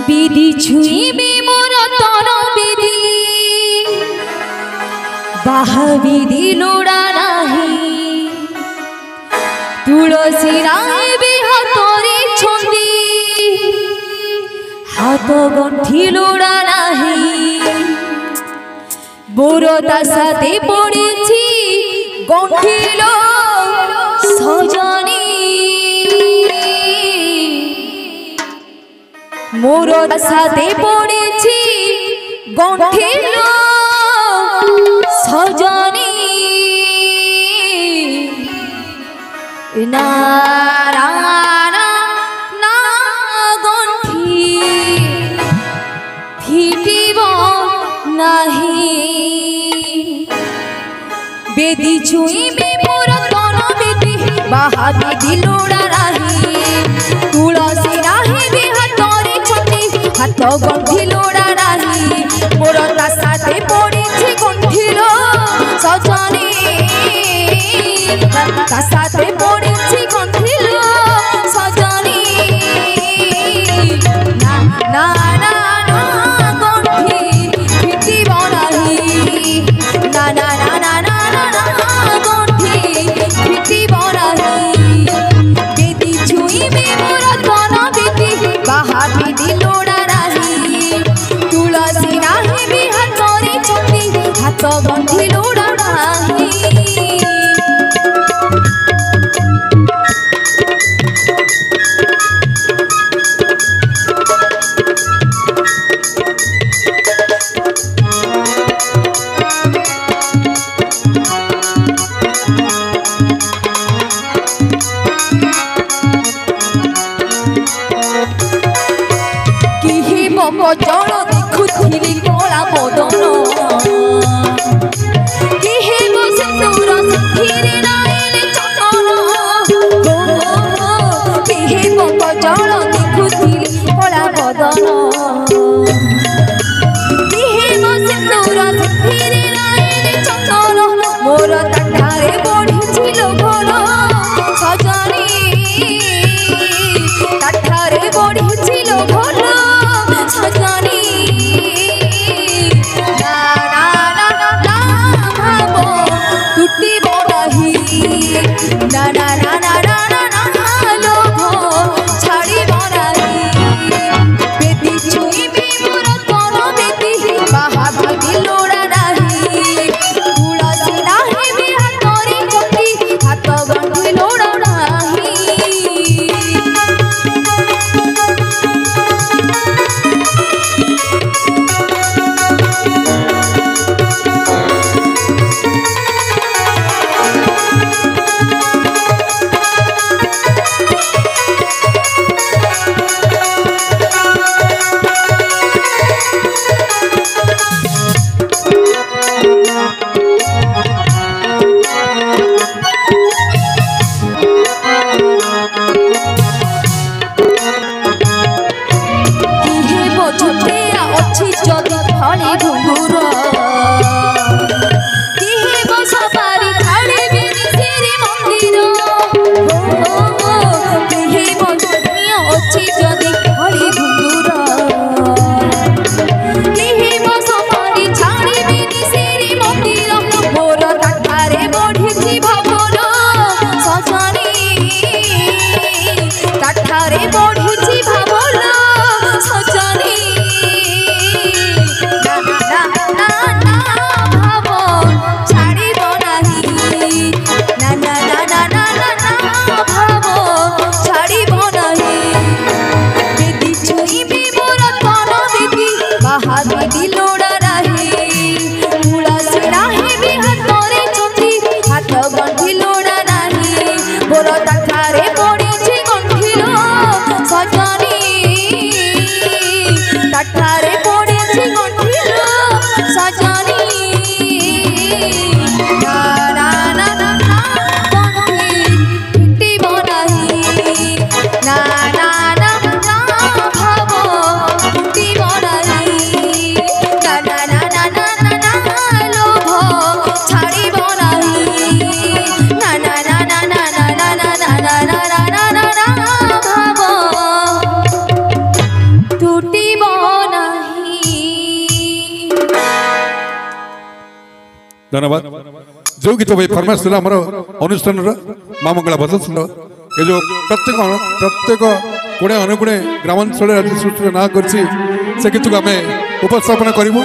বিধি ছুঁইবে মোর তন বিধি বাহা বিধি লোড়া নাহি তুলসী রায় বিহ তোরে ছন্দি হাত গণ্ঠি লোড়া নাহি মোর তা সাথে পড়েছি গণ্ঠিল সজনী মোর সাথে পড়েছি গণ্ঠিল সজনী না না গণ্ঠি ফিটিব নাহি বেদি ছুঁইবে মোর তন বেদি বাহা বিধি লোড়া নাহি তুলসী রাহে বিহ তোরে ছন্দি হাত গণ্ঠি লোড়া নাহি মোর তা সাথে পড়েছি গণ্ঠিল সজনী তা সাথে পড়েছি গণ্ঠিল সজনী না না না না গণ্ঠি ফিটিব নাহি না না না না না না গণ্ঠি ফিটিব নাহি বেদি ছুঁইবে মোর তন বেদি বাহা বিধি লোড়া নাহি তুলসী রাহে বিহ তোরে ছন্দি হাত গণ্ঠি লোড়া নাহি জল দেখুଥିଲି কলা বদন কিহে বসুর সিঁথিরে নাইলে চন্দন কিহে জল দেখুଥିଲି কলা বদন কিহে বসুর সিঁথিরে নাইলে চন্দন মোর তাঠারে বঢ়িছিল ঘন সজনী তাঠারে বঢ়িছিল ঘন সজনী না না না না ভাব টুটিব নাহি না না না না না না না লোভ ছাড়িব নাহি বেদি ছুঁইবে মোর তন বেদি বাহা বিধি লোড়া নাহি তুলসী রাহে বিহ তোরে ছন্দি হাত গণ্ঠি লোড়া নাহি na na na नहीं। धन्यवाद। जो गीत भाई फरमाइश था आम अनुष्ठान माँ मंगला भजन ये जो प्रत्येक कोड़े अनुकोड़े ग्रामांचल राज्य सृष्टि ना कर गीत को आम उपस्थापन करूँ।